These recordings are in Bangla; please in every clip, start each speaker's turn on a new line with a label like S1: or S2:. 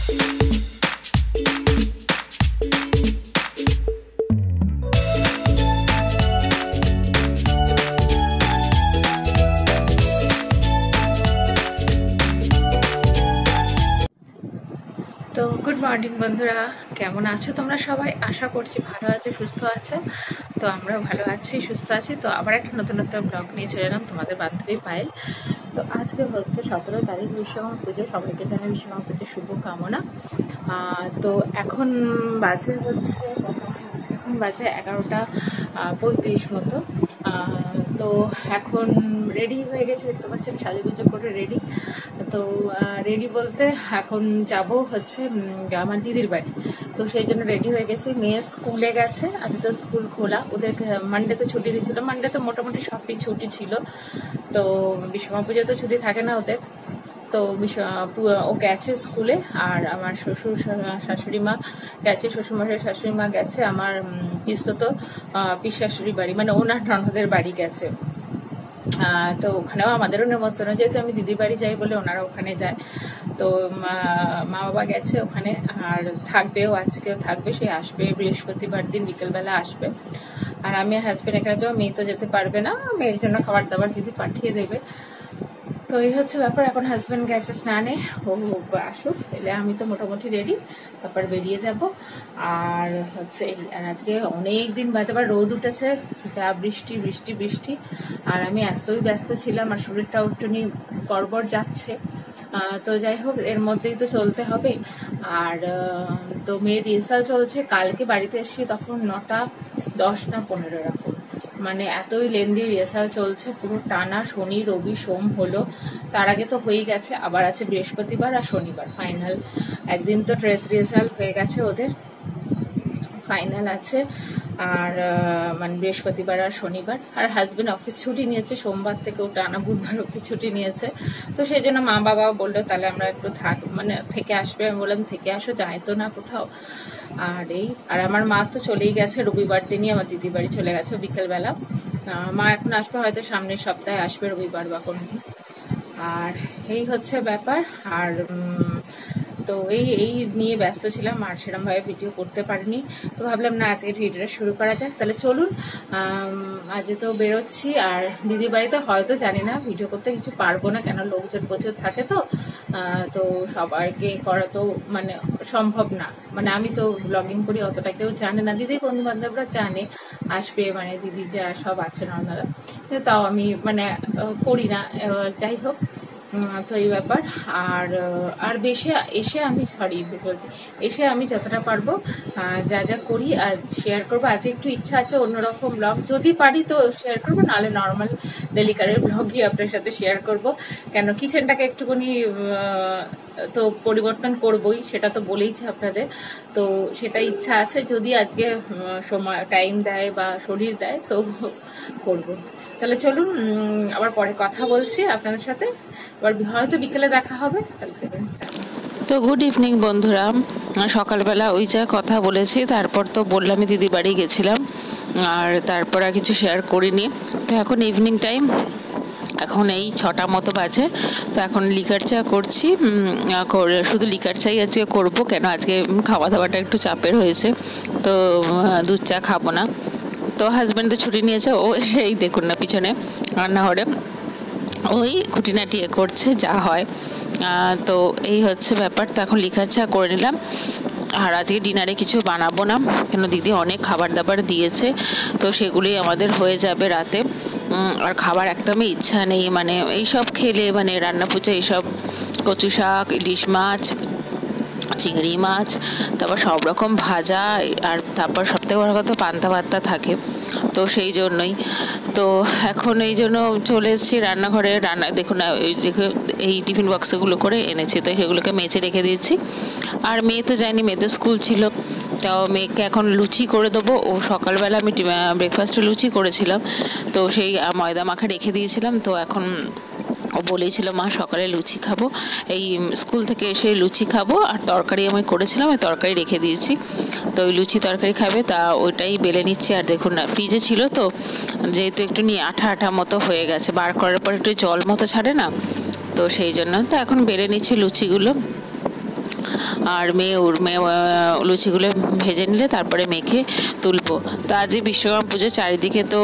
S1: তো গুড মর্নিং বন্ধুরা, কেমন আছো তোমরা সবাই? আশা করছি ভালো আছো, সুস্থ আছো। তো আমরাও ভালো আছি, সুস্থ আছি। তো আবার একটা নতুন ব্লগ নিয়ে চলে এলাম, তোমাদের বান্ধবী পায়েল। তো আজকে হচ্ছে 17 তারিখ, বিশ্বকর্মা পুজো। সবাইকে জানাই বিশ্বকর্মা পুজোর শুভকামনা। তো এখন বাজে 11:35 মতো। তো এখন রেডি হয়ে গেছে, দেখতে পাচ্ছেন সাজুগুজু করে রেডি। তো রেডি বলতে এখন যাব হচ্ছে আমার দিদির বাড়ি। তো সেই জন্য রেডি হয়ে গেছি। মেয়ে স্কুলে গেছে, আজ তো স্কুল খোলা। ওদের মানডেতে ছুটি দিয়েছিল, মানডেতে মোটামুটি সবই ছুটি ছিল। তো বিশ্বকর্মা পুজো তো ছুটি থাকে না ওদের। তো ও গেছে স্কুলে, আর আমার শ্বশুর শাশুড়ি মা গেছে, শ্বশুরমশাই শাশুড়ি মা গেছে আমার পিস্তত পিস শাশুড়ি বাড়ি, মানে ওনার ননদের বাড়ি গেছে। তো ওখানেও আমাদেরও নেমন্তন্ন, যেহেতু আমি দিদির বাড়ি যাই বলে ওনারা ওখানে যায়। তো মা বাবা গেছে ওখানে, আর থাকবেও, আজকেও থাকবে। সে আসবে বৃহস্পতিবার দিন বিকেলবেলা আসবে। আর আমি আর হাজবেন্ড এখানে যাবো। মেয়ে তো যেতে পারবে না, মেয়ের জন্য খাবার দাবার দিদি পাঠিয়ে দেবে। তো এই হচ্ছে ব্যাপার। এখন হাজবেন্ড গেছে স্নানে, ও আসুক, এলে আমি তো মোটামুটি রেডি, তারপর বেরিয়ে যাব। আর হচ্ছে আর আজকে অনেক দিন বাদে আবার রোদ উঠেছে, যা বৃষ্টি বৃষ্টি বৃষ্টি। আর আমি এতই ব্যস্ত ছিলাম, আর শরীরটাও একটুখানি গড়বড় যাচ্ছে। তো যাই হোক, এর মধ্যেই তো চলতে হবে। আর তো মেয়ের রিহার্সাল চলছে। কালকে বাড়িতে এসেছি তখন 9:10 না 15 এরকম, মানে এতই লেন্দি রিহার্সাল চলছে, পুরো টানা। শনি রবি সোম হলো, তার আগে তো হয়েই গেছে, আবার আছে বৃহস্পতিবার আর শনিবার ফাইনাল। একদিন তো ড্রেস রিহার্সাল হয়ে গেছে ওদের, ফাইনাল আছে। আর মানে বৃহস্পতিবার আর শনিবার। আর হাজবেন্ড অফিস ছুটি নিয়েছে সোমবার থেকে, ও টানা বুধবার অফিস ছুটি নিয়েছে। তো সেই জন্য মা বাবাও বললো তাহলে আমরা একটু মানে থেকে আসবে। আমি বললাম থেকে আসো, যাই তো না কোথাও। আর আমার মা তো চলেই গেছে, রবিবার দিনই আমার দিদির বাড়ি চলে গেছে বিকেলবেলা। মা এখন আসবে হয়তো সামনের সপ্তাহে আসবে, রবিবার বা কোনো। আর এই হচ্ছে ব্যাপার। আর তো এই নিয়ে ব্যস্ত ছিলাম, আর সেরকমভাবে ভিডিও করতে পারিনি। তো ভাবলাম না, আজকে ভিডিওটা শুরু করা যাক। তাহলে চলুন, আজ তো বেরোচ্ছি। আর দিদির বাড়িতে হয়তো জানি না ভিডিও করতে কিছু পারবো না, কেন লোকজন প্রচুর থাকে। তো সবাইকে করা তো মানে সম্ভব না। মানে আমি তো ব্লগিং করি, অতটা কেউ জানে না। দিদির বন্ধু বান্ধবরা জানে আসবে, মানে দিদি যা সব আছেন ওনারা, তাও আমি মানে করি না। যাই হোক, তো এই ব্যাপার। আর বেশি এসে আমি বলছি, এসে আমি যতটা পারবো যা যা করি আর শেয়ার করবো। আজকে একটু ইচ্ছা আছে অন্যরকম ব্লগ, যদি পারি তো শেয়ার করবো, নাহলে নর্মাল ডেলিকারের ব্লগই আপনার সাথে শেয়ার করব। কেন কিচেনটাকে একটুখানি তো পরিবর্তন করবই, সেটা তো বলেইছে আপনাদের। তো সেটা ইচ্ছা আছে, যদি আজকে সময় টাইম দেয় বা শরীর দেয় তো করব। তাহলে চলুন, আবার পরে কথা বলছি আপনাদের সাথে, আবার হয়তো বিকেলে দেখা হবে।
S2: তো গুড ইভিনিং বন্ধুরা। সকালবেলা ওই যা কথা বলেছি, তারপর তো বললামই দিদি বাড়ি গেছিলাম, আর তারপর আর কিছু শেয়ার করিনি। তো এখন ইভিনিং টাইম, এখন এই 6টা মতো বাজে। তো এখন লিকার চা করছি, শুধু লিকার চাই আজকে করবো, কেন আজকে খাওয়া দাওয়াটা একটু চাপের হয়েছে। তো দুধ চা খাবো না। তো হাজব্যান্ড তো ছুটি নিয়েছে, ও এই দেখুন না পিছনে রান্নাঘরে ওই খুঁটিনাটি করছে, যা হয়। তো এই হচ্ছে ব্যাপার। তো এখন লিকার চা করে নিলাম। আর আজকে ডিনারে কিছু বানাবো না, কেন দিদি অনেক খাবার দাবার দিয়েছে, তো সেগুলোই আমাদের হয়ে যাবে রাতে। আর খাবার একদমই ইচ্ছা নেই, মানে এইসব খেলে, মানে রান্না পুজো এইসব, কচু শাক, ইলিশ মাছ, চিংড়ি মাছ, তারপর সব রকম ভাজা, আর তারপর সবথেকে বড় কথা পান্তা ভাতটা থাকে। তো সেই জন্যই তো এখন এই জন্য চলে এসেছি রান্নাঘরে। দেখুন এই টিফিন বক্সগুলো করে এনেছি, তো সেগুলোকে মেজে রেখে দিয়েছি। আর মেয়ে তো যায়নি, মেয়েদের স্কুল ছিল। তাও মেয়েকে এখন লুচি করে দেবো। ও সকালবেলা আমি ব্রেকফাস্টে লুচি করেছিলাম, তো সেই ময়দা মাখা রেখে দিয়েছিলাম। তো এখন ও বলেছিল মা সকালে লুচি খাবো, এই স্কুল থেকে এসে লুচি খাবো। আর তরকারি আমি করেছিলাম, ওই তরকারি রেখে দিয়েছি। তো ওই লুচি তরকারি খাবে, তা ওইটাই বেলে নিচ্ছি। আর দেখুন না, ফ্রিজে ছিল তো, যেহেতু একটু নিয়ে আঠা আঠা মতো হয়ে গেছে, বার করার পর একটু জল মতো ছাড়ে না, তো সেই জন্য তো এখন বেলে নিচ্ছি লুচিগুলো। আর লুচিগুলো ভেজে নিলে তারপরে মেখে তুলবো। তো আজই বিশ্বকর্মা পুজো চারিদিকে তো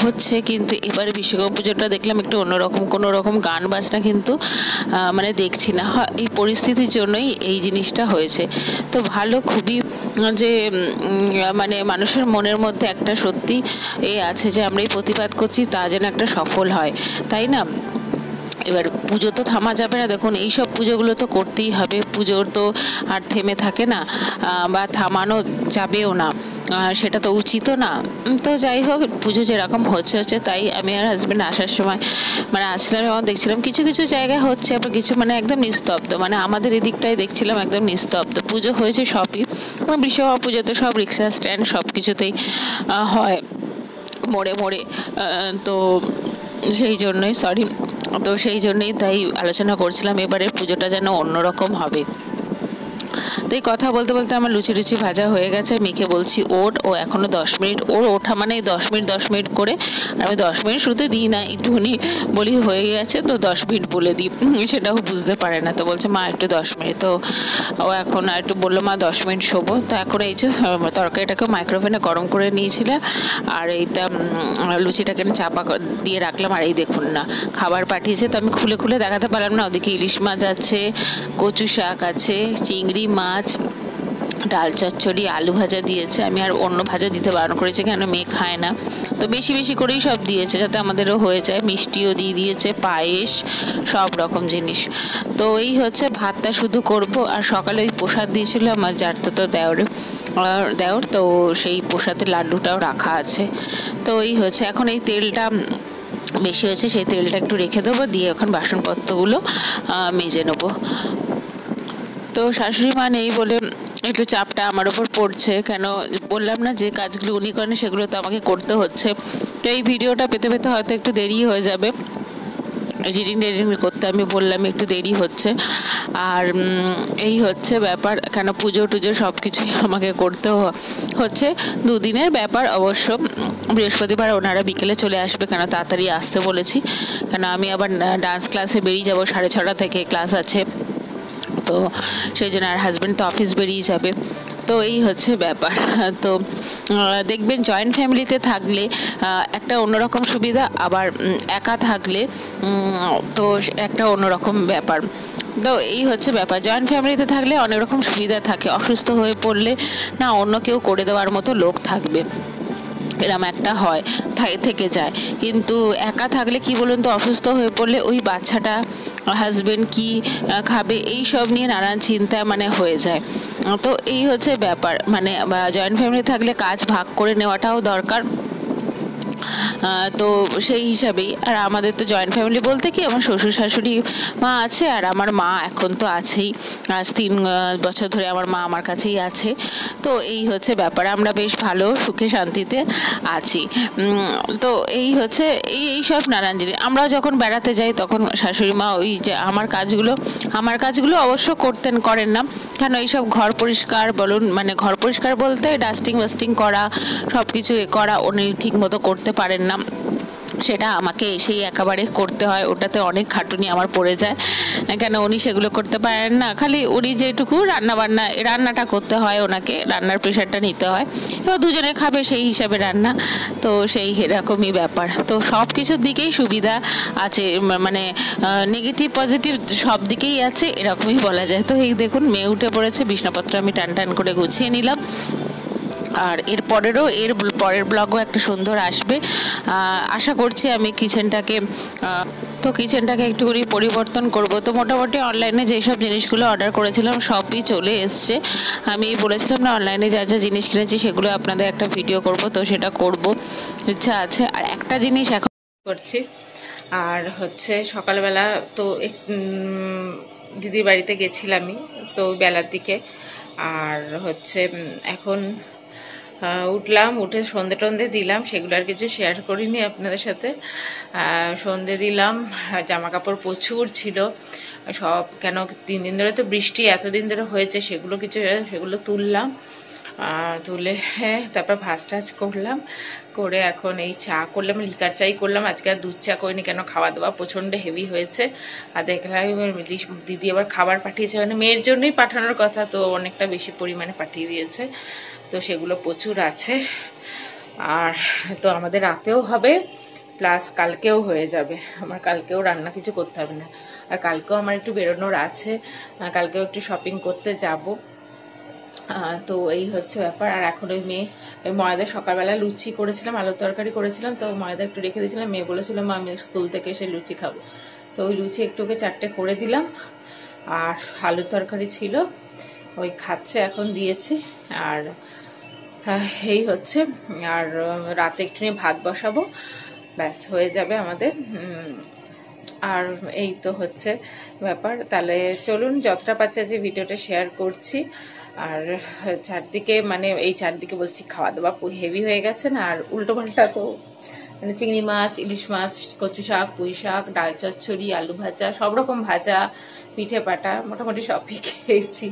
S2: হচ্ছে, কিন্তু এবারে বিশ্বকর্মা পুজোটা দেখলাম একটু অন্যরকম, কোনো রকম গান বাজনা কিন্তু মানে দেখছি না। এই পরিস্থিতির জন্যই এই জিনিসটা হয়েছে। তো ভালো খুবই, যে মানে মানুষের মনের মধ্যে একটা সত্যি আছে যে আমরা এই প্রতিবাদ করছি, তা যেন একটা সফল হয়, তাই না? এবার পুজো তো থামা যাবে না, দেখুন এইসব পুজোগুলো তো করতেই হবে, পুজোর তো আর থেমে থাকে না, বা থামানো যাবেও না, সেটা তো উচিতও না। তো যাই হোক, পুজো যেরকম হচ্ছে তাই আমি আর হাজব্যান্ড আসার সময় মানে আসলাম, যখন দেখছিলাম কিছু কিছু জায়গায় হচ্ছে, আবার কিছু মানে একদম নিস্তব্ধ, মানে আমাদের এদিকটাই দেখছিলাম একদম নিস্তব্ধ। পুজো হয়েছে সবই, বিশ্বকর্মা পুজোতে সব রিক্সা স্ট্যান্ড সব কিছুতেই হয় মোড়ে মোড়ে। তো সেই জন্যই তাই আলোচনা করছিলাম এবারের পুজোটা যেন অন্যরকম হবে। তো এই কথা বলতে বলতে আমার লুচি ভাজা হয়ে গেছে। মেয়েকে বলছি ওঠ, ও এখনও 10 মিনিট, ওর ওঠা মানে 10 মিনিট করে। আর আমি 10 মিনিট শুতে দিই না, একটুখানি বলি হয়ে গেছে তো 10 মিনিট বলে দিই, সেটাও বুঝতে পারে না। তো বলছে মা একটু 10 মিনিট, তো ও এখন আর একটু বললো মা 10 মিনিট শোবো। তো এখন এই যে তরকারিটাকে মাইক্রোওভেনে গরম করে নিয়েছিলাম, আর এইটা লুচিটাকে চাপা দিয়ে রাখলাম। আর এই দেখুন না, খাবার পাঠিয়েছে, তো আমি খুলে খুলে দেখাতে পারলাম না। ওদিকে ইলিশ মাছ আছে, কচু শাক আছে, চিংড়ি মাছ, ডাল চচ্চড়ি, আলু ভাজা দিয়েছে। আমি আর অন্য ভাজা দিতে বারণ করেছি, কেন মেয়ে খায় না, তো বেশি বেশি করেই সব দিয়েছে যাতে আমাদেরও হয়ে যায়। মিষ্টিও দিয়ে দিয়েছে, পায়েস, সব রকম জিনিস। তো এই হচ্ছে, ভাতটা শুধু করব। আর সকালে ওই প্রসাদ দিয়েছিল আমার তো দেওর, তো সেই প্রসাদের লাড্ডুটাও রাখা আছে। তো এই হচ্ছে, এখন এই তেলটা বেশি হয়েছে, সেই তেলটা একটু রেখে দেবো, দিয়ে এখন বাসনপত্রগুলো মেজে নেবো। তো শাশুড়ি মা নেই বলে একটু চাপটা আমার ওপর পড়ছে, কেন বললাম না যে কাজগুলো উনি করেন সেগুলো তো আমাকে করতে হচ্ছে। তো এই ভিডিওটা পেতে পেতে হয়তো একটু দেরি হয়ে যাবে, এডিটিং করতে আমি বললাম একটু দেরি হচ্ছে। আর এই হচ্ছে ব্যাপার, কেন পুজো টুজো সব কিছুই আমাকে করতে হচ্ছে। দুদিনের ব্যাপার অবশ্য। বৃহস্পতিবার ওনারা বিকেলে চলে আসবে, কেন তাড়াতাড়ি আসতে বলেছি, কেন আমি আবার ডান্স ক্লাসে বেরিয়ে যাবো, 6:30 থেকে ক্লাস আছে। তো সেই জন্য, আর হাজব্যান্ড তো অফিস বেরিয়ে যাবে। তো এই হচ্ছে ব্যাপার। তো দেখবেন জয়েন্ট ফ্যামিলিতে থাকলে একটা অন্যরকম সুবিধা, আবার একা থাকলে তো একটা অন্যরকম ব্যাপার। তো এই হচ্ছে ব্যাপার, জয়েন্ট ফ্যামিলিতে থাকলে অনেক রকম সুবিধা থাকে, অসুস্থ হয়ে পড়লে না অন্য কেউ করে দেওয়ার মতো লোক থাকবে, এরম একটা হয়, থেকে যায়। কিন্তু একা থাকলে কি বলুন তো, অসুস্থ হয়ে পড়লে ওই বাচ্চাটা, হাজবেন্ড কি খাবে, এই সব নিয়ে নানান চিন্তা মানে হয়ে যায়। তো এই হচ্ছে ব্যাপার, মানে জয়েন্ট ফ্যামিলি থাকলে কাজ ভাগ করে নেওয়াটাও দরকার। তো সেই হিসাবেই, আর আমাদের তো জয়েন্ট ফ্যামিলি বলতে কি, আমার শ্বশুর শাশুড়ি মা আছে, আর আমার মা এখন তো আছেই, আজ 3 বছর ধরে আমার মা আমার কাছেই আছে। তো এই হচ্ছে ব্যাপার, আমরা বেশ ভালো সুখে শান্তিতে আছি। তো এই হচ্ছে এই সব নানান জিনিস। আমরা যখন বেড়াতে যাই তখন শাশুড়ি মা ওই যে আমার কাজগুলো অবশ্য করেন না, কেন এইসব ঘর পরিষ্কার বলুন, মানে ঘর পরিষ্কার বলতে ডাস্টিং ওয়াস্টিং করা, সব কিছু করা উনি ঠিক মতো করতে পারেন না, সেটা আমাকে এসেই একেবারে করতে হয়। ওটাতে অনেক খাটুনি আমার পড়ে যায়, কেন উনি সেগুলো করতে পারেন না। খালি উনি যেটুকু রান্নাটা করতে হয়, ওনাকে রান্নার প্রেশারটা নিতে হয়, এবার দুজনে খাবে সেই হিসাবে রান্না। তো সেই এরকমই ব্যাপার। তো সব কিছুর দিকেই সুবিধা আছে, মানে নেগেটিভ পজিটিভ সব দিকেই আছে, এরকমই বলা যায়। তো এই দেখুন, মেয়ে উঠে পড়েছে, বিছনাপত্র আমি টান করে গুছিয়ে নিলাম। আর এর পরের ব্লগও একটা সুন্দর আসবে, আশা করছি। আমি কিচেনটাকে একটুখানি পরিবর্তন করব। তো মোটামুটি অনলাইনে যেসব জিনিসগুলো অর্ডার করেছিলাম সবই চলে এসছে। আমি বলেছিলাম না, অনলাইনে যা যা জিনিস কিনেছি সেগুলো আপনাদের একটা ভিডিও করব, তো সেটা করব, ইচ্ছা আছে। আর একটা জিনিস এখন
S1: করছি, আর হচ্ছে সকালবেলা তো দিদির বাড়িতে গেছিলামই তো বেলার দিকে, আর হচ্ছে এখন উঠলাম, উঠে সন্ধে টন্ধে দিলাম, সেগুলো আর কিছু শেয়ার করিনি আপনাদের সাথে। সন্ধে দিলাম, জামা কাপড় প্রচুর ছিল সব, কেন 3 দিন ধরে তো বৃষ্টি এতদিন ধরে হয়েছে, সেগুলো তুললাম। তুলে তারপর ভাজ টাজ করলাম, করে এখন এই চা করলাম, লিকার চাই করলাম। আজকে আর দুধ চা করিনি, কেন খাওয়া দাওয়া প্রচণ্ড হেভি হয়েছে। আর দেখলাম দিদি আবার খাবার পাঠিয়েছে, মানে মেয়ের জন্যই পাঠানোর কথা, তো অনেকটা বেশি পরিমাণে পাঠিয়ে দিয়েছে, তো সেগুলো প্রচুর আছে। আর তো আমাদের রাতেও হবে, প্লাস কালকেও হয়ে যাবে। আমার কালকেও রান্না কিছু করতে হবে না। আর কালকেও আমার একটু বেরোনোর আছে, কালকেও একটু শপিং করতে যাব। তো এই হচ্ছে ব্যাপার। আর এখন ওই মেয়ে ময়দা সকালবেলা লুচি করেছিলাম, আলুর তরকারি করেছিলাম, তো ময়দা একটু রেখে দিয়েছিলাম। মেয়ে বলেছিল মা আমি স্কুল থেকে এসে লুচি খাবো, তো ওই লুচি একটু ওকে 4টে করে দিলাম। আর আলুর তরকারি ছিল, ওই খাচ্ছে, এখন দিয়েছি। আর এই হচ্ছে। আর রাতে একটু নিয়ে ভাত বসাবো, ব্যাস হয়ে যাবে আমাদের। আর এই তো হচ্ছে ব্যাপার। তাহলে চলুন, যতটা পাচ্ছি আজকে ভিডিওটা শেয়ার করছি। আর চারদিকে মানে এই চারদিকে বলছি খাওয়া দাওয়া হেভি হয়ে গেছে না, আর উল্টো পাল্টা তো মানে চিংড়ি মাছ, ইলিশ মাছ, কচু শাক, পুঁই শাক, ডাল চচ্চড়ি, আলু ভাজা, সব রকম ভাজা, পিঠে পাটা, মোটামুটি সবই খেয়েছি।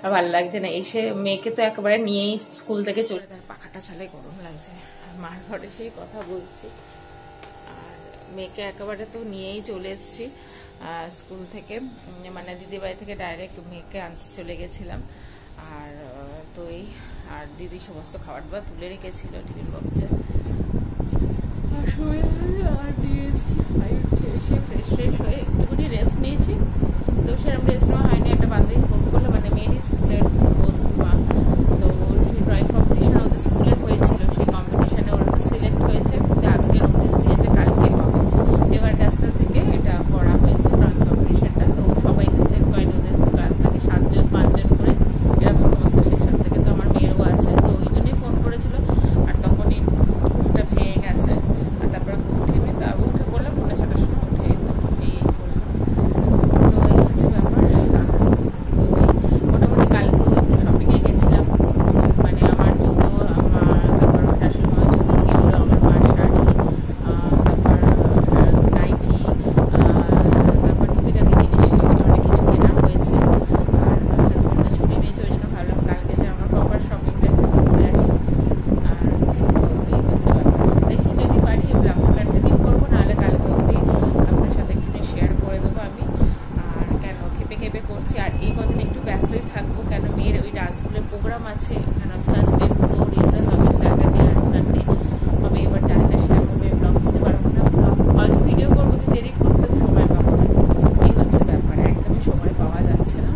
S1: আর ভালো লাগছে না। এসে মেয়েকে তো একেবারে নিয়েই স্কুল থেকে চলে, তার পাখাটা চালে গরম লাগছে। আর মার ঘরে সেই কথা বলছি। আর মেয়েকে একেবারে তো নিয়েই চলে এসেছি স্কুল থেকে, মানে দিদিবাড়ি থেকে ডাইরেক্ট মেয়েকে আনতে চলে গেছিলাম। আর তো এই আর দিদি সমস্ত খাবার দাবার তুলে রেখেছিল টিফিন বক্সে, আর নিয়ে এসেছি। এসে ফ্রেশ হয়ে একটুখানি রেস্ট নিয়েছি, তো সেরকম রেস্ট নেওয়া হয়নি। একটা বান্ধবী ফোন করলো, মানে মেয়েরই স্কুলের বন্ধু মা, তো সেই ড্রয়িং কম্পিটিশন ওদের স্কুলে হয়েছিল, সেই কম্পিটিশনে ওরা তো সিলেক্ট হয়েছে, আজকে নোটিস দিয়েছে কালকে হবে। এবার ক্লাসটা থেকে এটা করা হয়েছে ড্রয়িং কম্পিটিশনটা, তো সবাইকে সিলেক্ট করেনি, ওদের ক্লাস থেকে 7জন 5জন করে এরকম সমস্ত সেকশন থেকে, তো আমার মেয়েরও আছে, তো ওই জন্যই ফোন করেছিল। আর তখনই ঘুমটা ভেঙে গেছে, আর তারপরে উঠে পড়লাম 6:30টার সময়, উঠে তখন এই করলাম। তো এই হচ্ছে ব্যাপার। তো ওই মোটামুটি কালকেও একটু শপিংয়ে গেছিলাম, মানে আমার জুতো, তারপর শাশুড়ি মার জুতো কিনলো, আমার মার শাড়ি, তারপর নাইটি, তারপর টুকিটাকি জিনিস অনেক কিছু কেনা হয়েছে। আর হাজব্যান্ডও ছুটি নিয়েছে, ওই জন্য ভাবলাম কালকে যে আমার প্রপার শপিংটা একটু ঘুরে আসি। আর তো এই হচ্ছে ব্যাপার। দেখি যদি পারি ব্লগটা কন্টিনিউ করবো, নাহলে কালকে অবধি আপনার সাথে একটু শেয়ার করে দেবো আমি। আর কেন খেপে করছি, আর এই কদিন একটু ব্যস্তই থাকবো, কেন মেয়ের ওই ডান্স স্কুলের প্রোগ্রাম আছে, কেন থার্সডে পুরো রিহার্সাল হবে, স্যাটারডে আর সানডে হবে। এবার জানি না সেরকম হবে ব্লগ দিতে পারবো না, ব্লগ হয়তো ভিডিও করবো কিন্তু এডিট করতে সময় পাবো না, এই হচ্ছে ব্যাপার, একদমই সময় পাওয়া যাচ্ছে না।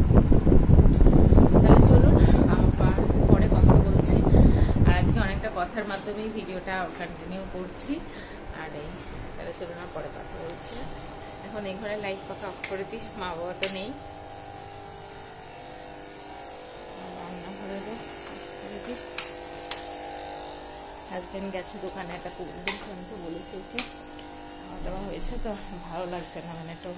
S1: তাহলে চলুন আবার পরে কথা বলছি। আর আজকে অনেকটা কথার মাধ্যমেই ভিডিওটা কন্টিনিউ করছি। আর এই তাহলে চলুন আর পরে কথা বলছি। এখন এই ঘরে লাইট পাখা অফ করে দিই, মা বাবা তো নেই। রান্নাঘরে অফ করে দিই। হাজব্যান্ড গেছে দোকানে, একটা পুকুর দিয়েছিলাম তো বলেছি ওকে, খাওয়া দাওয়া হয়েছে, তো ভালো লাগছে না, মানে একটু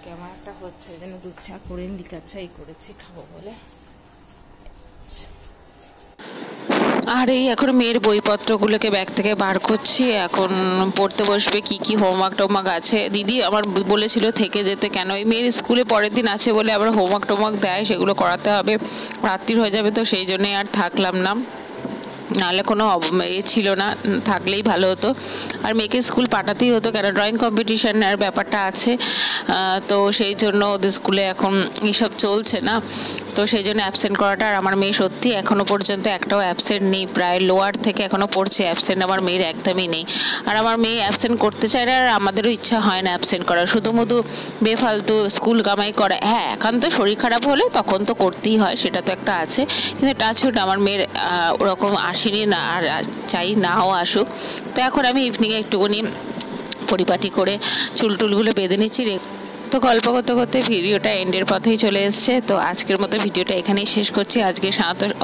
S1: কেমন একটা হচ্ছে, যেন দুধ চা করে লিকার চাই করেছি খাবো বলে।
S2: আর এই এখন মেয়ের বইপত্রগুলোকে ব্যাগ থেকে বার করছি, এখন পড়তে বসবে। কি হোমওয়ার্ক টোমওয়ার্ক আছে, দিদি আমার বলেছিল থেকে যেতে, কেন ওই মেয়ের স্কুলে পরের দিন আছে বলে আবার হোমওয়ার্ক টোমওয়ার্ক দেয়, সেগুলো করাতে হবে, রাত্রির হয়ে যাবে, তো সেই জন্যই আর থাকলাম না। নাহলে কোনো ছিল না, থাকলেই ভালো হতো। আর মেয়েকে স্কুল পাঠাতেই হতো, কেন ড্রয়িং কম্পিটিশনের ব্যাপারটা আছে, তো সেই জন্য ওদের স্কুলে এখন এইসব চলছে না, তো সেই জন্য অ্যাবসেন্ট করাটা। আর আমার মেয়ে সত্যি এখনও পর্যন্ত একটাও অ্যাবসেন্ট নেই, প্রায় লোয়ার থেকে এখনও পড়ছে, অ্যাবসেন্ট আমার মেয়ের একদমই নেই। আর আমার মেয়ে অ্যাবসেন্ট করতে চায় না, আর আমাদেরও ইচ্ছা হয় না অ্যাবসেন্ট করার, শুধু বেফালতু স্কুল কামাই করা। হ্যাঁ, একান্ত শরীর খারাপ হলে তখন তো করতেই হয়, সেটা তো একটা আছে, কিন্তু টাচউড আমার মেয়ের ওরকম আসেনি না, আর চাই নাও আসুক। তো এখন আমি ইভিনিংয়ে একটুখানি পরিপাটি করে চুলটুলগুলো বেঁধে নিচ্ছি। তো গল্প করতে করতে ভিডিওটা এন্ডের পথেই চলে এসছে। তো আজকের মতো ভিডিওটা এখানেই শেষ করছি। আজকে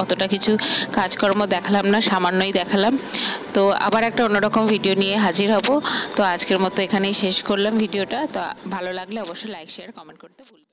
S2: অতটা কিছু কাজকর্ম দেখালাম না, সামান্যই দেখালাম। তো আবার একটা অন্যরকম ভিডিও নিয়ে হাজির হব। তো আজকের মতো এখানেই শেষ করলাম ভিডিওটা। তো ভালো লাগলে অবশ্যই লাইক শেয়ার কমেন্ট করতে ভুলবেন না।